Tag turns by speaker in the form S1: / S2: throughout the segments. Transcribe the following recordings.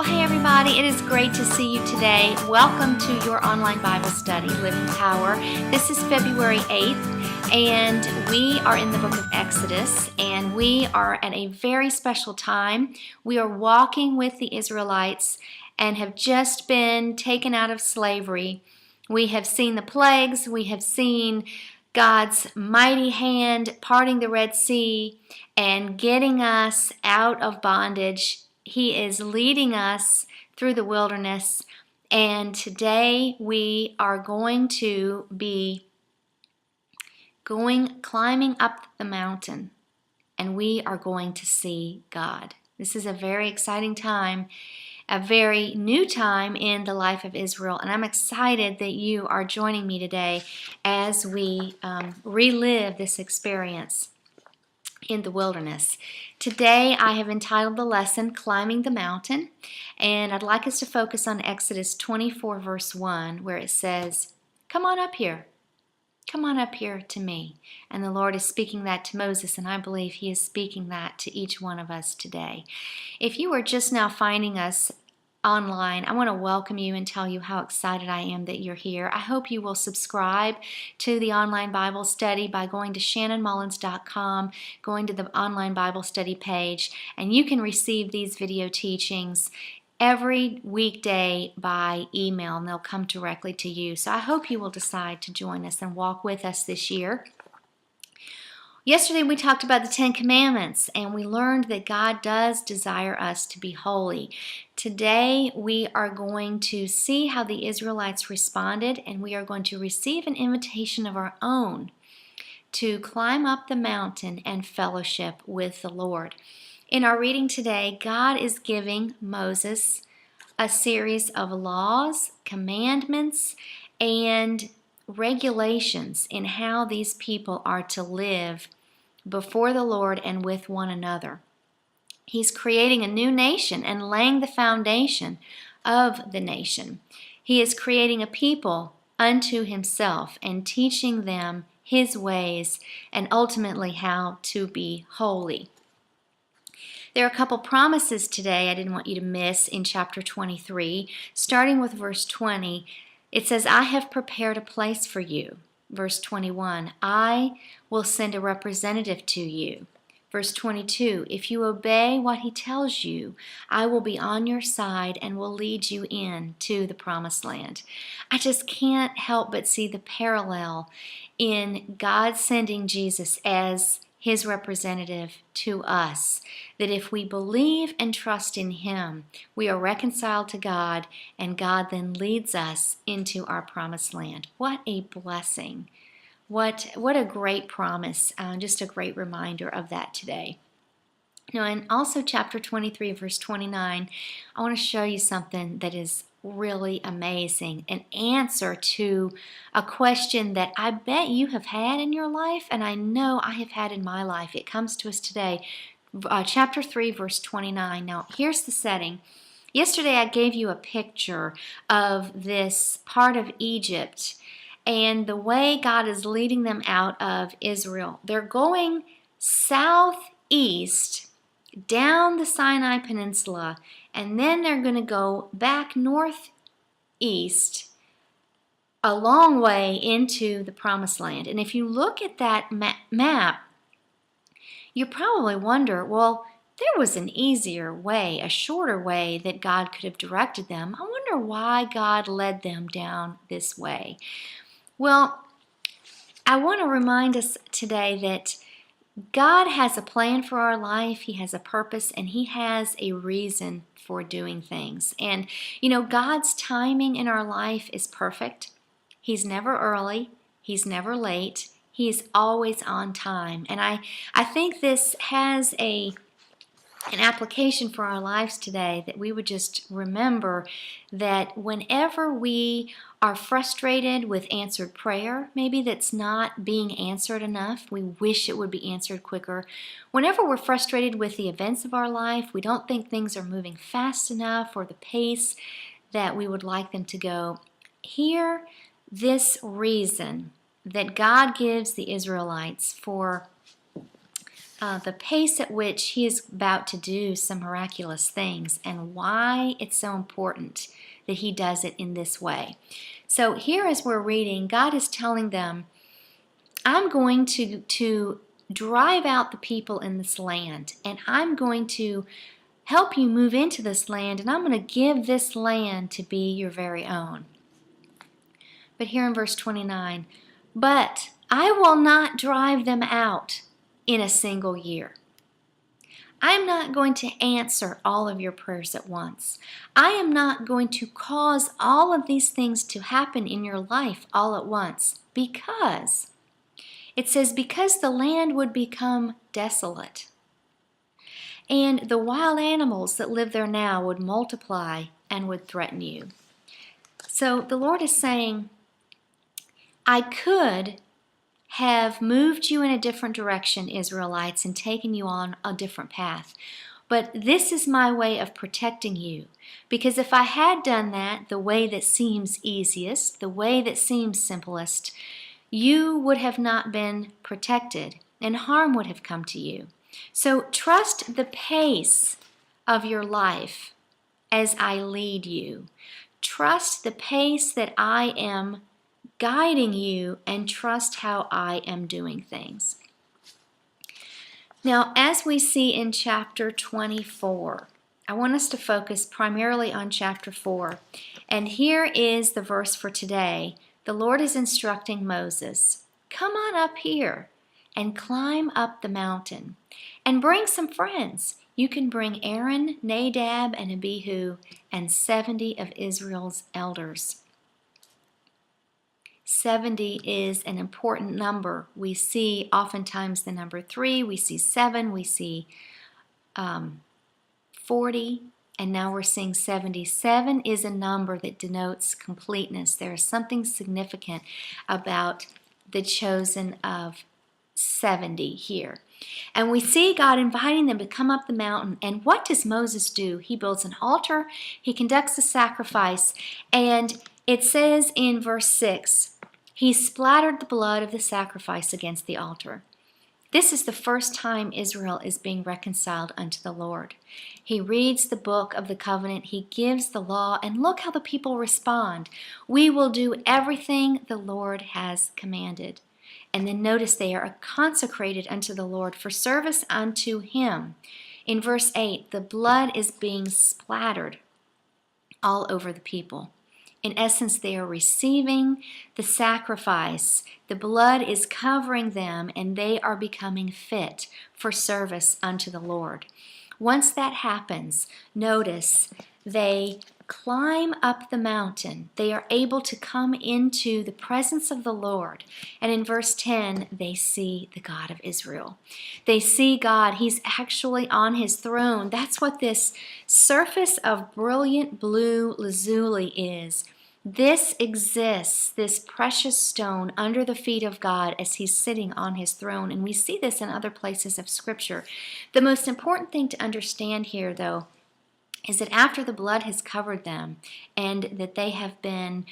S1: Well, hey everybody, it is great to see you today. Welcome to your online Bible study, Living Power. This is February 8th, and we are in the book of Exodus, and we are at a very special time. We are walking with the Israelites and have just been taken out of slavery. We have seen the plagues, we have seen God's mighty hand parting the Red Sea and getting us out of bondage. He is leading us through the wilderness, and today we are going to be climbing up the mountain, and we are going to see God. This is a very exciting time, a very new time in the life of Israel, and I'm excited that you are joining me today as we relive this experience in the wilderness. Today I have entitled the lesson Climbing the Mountain, and I'd like us to focus on Exodus 24 verse 1, where it says, "Come on up here. Come on up here to me." And the Lord is speaking that to Moses, and I believe He is speaking that to each one of us today. If you are just now finding us online, I want to welcome you and tell you how excited I am that you're here. I hope you will subscribe to the online Bible study by going to shannonmullins.com, going to the online Bible study page, and you can receive these video teachings every weekday by email, and they'll come directly to you. So I hope you will decide to join us and walk with us this year. Yesterday we talked about the Ten Commandments, and we learned that God does desire us to be holy. Today we are going to see how the Israelites responded, and we are going to receive an invitation of our own to climb up the mountain and fellowship with the Lord. In our reading today, God is giving Moses a series of laws, commandments, and regulations in how these people are to live before the Lord and with one another. He's creating a new nation and laying the foundation of the nation. He is creating a people unto Himself and teaching them His ways and ultimately how to be holy. There are a couple promises today I didn't want you to miss in chapter 23. Starting with verse 20, it says, "I have prepared a place for you." Verse 21, "I will send a representative to you." Verse 22, "If you obey what He tells you, I will be on your side and will lead you in to the promised land." I just can't help but see the parallel in God sending Jesus as His representative to us, that if we believe and trust in Him, we are reconciled to God, and God then leads us into our promised land. What a blessing. What a great promise. Just a great reminder of that today. Now, in also chapter 23, verse 29, I want to show you something that is really amazing, an answer to a question that I bet you have had in your life, and I know I have had in my life. It comes to us today, chapter 3, verse 29. Now, here's the setting. Yesterday, I gave you a picture of this part of Egypt and the way God is leading them out of Israel. They're going southeast down the Sinai Peninsula, and then they're going to go back northeast a long way into the Promised Land. And if you look at that map, you probably wonder, well, there was an easier way, a shorter way that God could have directed them. I wonder why God led them down this way. Well, I want to remind us today that God has a plan for our life. He has a purpose, and He has a reason for doing things. And, God's timing in our life is perfect. He's never early. He's never late. He is always on time. And I think this has an application for our lives today, that we would just remember that whenever we are frustrated with answered prayer, maybe that's not being answered enough, we wish it would be answered quicker. Whenever we're frustrated with the events of our life, we don't think things are moving fast enough or the pace that we would like them to go, hear this reason that God gives the Israelites for the pace at which he is about to do some miraculous things and why it's so important that he does it in this way. So here as we're reading, God is telling them, I'm going to drive out the people in this land, and I'm going to help you move into this land, and I'm going to give this land to be your very own. But here in verse 29, but I will not drive them out in a single year. I'm not going to answer all of your prayers at once. I am not going to cause all of these things to happen in your life all at once, because it says, because the land would become desolate, and the wild animals that live there now would multiply and would threaten you. So the Lord is saying, I could have moved you in a different direction, Israelites, and taken you on a different path. But this is my way of protecting you. Because if I had done that the way that seems easiest, the way that seems simplest, you would have not been protected, and harm would have come to you. So trust the pace of your life as I lead you. Trust the pace that I am guiding you, and trust how I am doing things. Now, as we see in chapter 24, I want us to focus primarily on chapter 4. And here is the verse for today. The Lord is instructing Moses, come on up here and climb up the mountain and bring some friends. You can bring Aaron, Nadab, and Abihu, and 70 of Israel's elders. 70 is an important number. We see oftentimes the number 3, we see 7, we see 40, and now we're seeing 70. 7 is a number that denotes completeness. There is something significant about the chosen of 70 here. And we see God inviting them to come up the mountain. And what does Moses do? He builds an altar, he conducts a sacrifice, and it says in verse 6, he splattered the blood of the sacrifice against the altar. This is the first time Israel is being reconciled unto the Lord. He reads the book of the covenant, he gives the law, and look how the people respond. We will do everything the Lord has commanded. And then notice they are consecrated unto the Lord for service unto him. In verse 8, the blood is being splattered all over the people. In essence, they are receiving the sacrifice. The blood is covering them, and they are becoming fit for service unto the Lord. Once that happens, notice they climb up the mountain. They are able to come into the presence of the Lord. And in verse 10, they see the God of Israel. They see God. He's actually on his throne. That's what this surface of brilliant blue lazuli is. This exists, this precious stone, under the feet of God as he's sitting on his throne. And we see this in other places of Scripture. The most important thing to understand here, though, is that after the blood has covered them and that they have been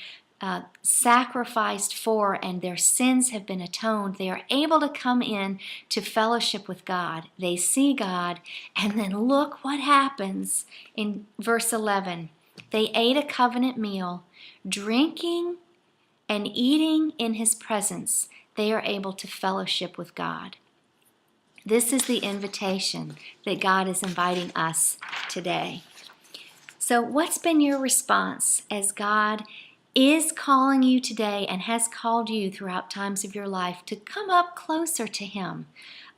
S1: sacrificed for and their sins have been atoned, they are able to come in to fellowship with God. They see God, and then look what happens in verse 11. They ate a covenant meal, drinking and eating in his presence. They are able to fellowship with God. This is the invitation that God is inviting us today. So what's been your response as God is calling you today and has called you throughout times of your life to come up closer to him,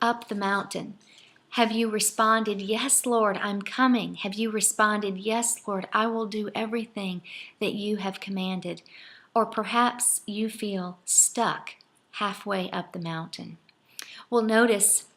S1: up the mountain? Have you responded, yes, Lord, I'm coming? Have you responded, yes, Lord, I will do everything that you have commanded? Or perhaps you feel stuck halfway up the mountain. Well, notice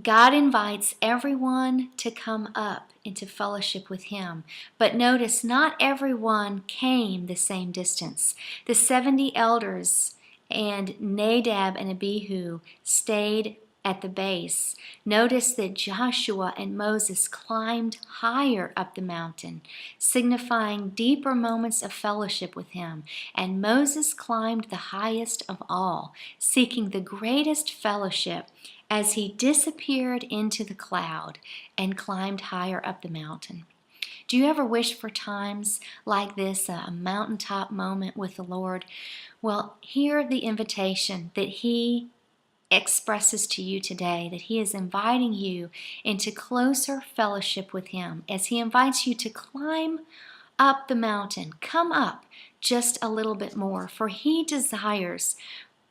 S1: God invites everyone to come up into fellowship with him. But notice not everyone came the same distance. The 70 elders and Nadab and Abihu stayed at the base. Notice that Joshua and Moses climbed higher up the mountain, signifying deeper moments of fellowship with him. And Moses climbed the highest of all, seeking the greatest fellowship as he disappeared into the cloud and climbed higher up the mountain. Do you ever wish for times like this, a mountaintop moment with the Lord? Well, hear the invitation that he expresses to you today, that he is inviting you into closer fellowship with him as he invites you to climb up the mountain. Come up just a little bit more, for he desires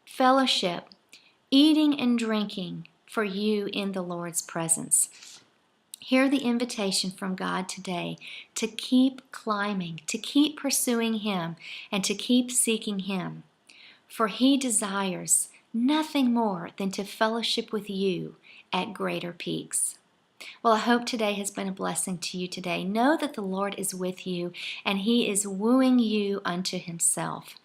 S1: fellowship, eating and drinking for you in the Lord's presence. Hear the invitation from God today to keep climbing, to keep pursuing him, and to keep seeking him. For he desires nothing more than to fellowship with you at greater peaks. Well, I hope today has been a blessing to you today. Know that the Lord is with you and he is wooing you unto himself.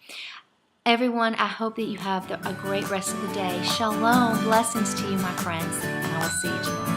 S1: Everyone, I hope that you have a great rest of the day. Shalom. Blessings to you, my friends, and I will see you tomorrow.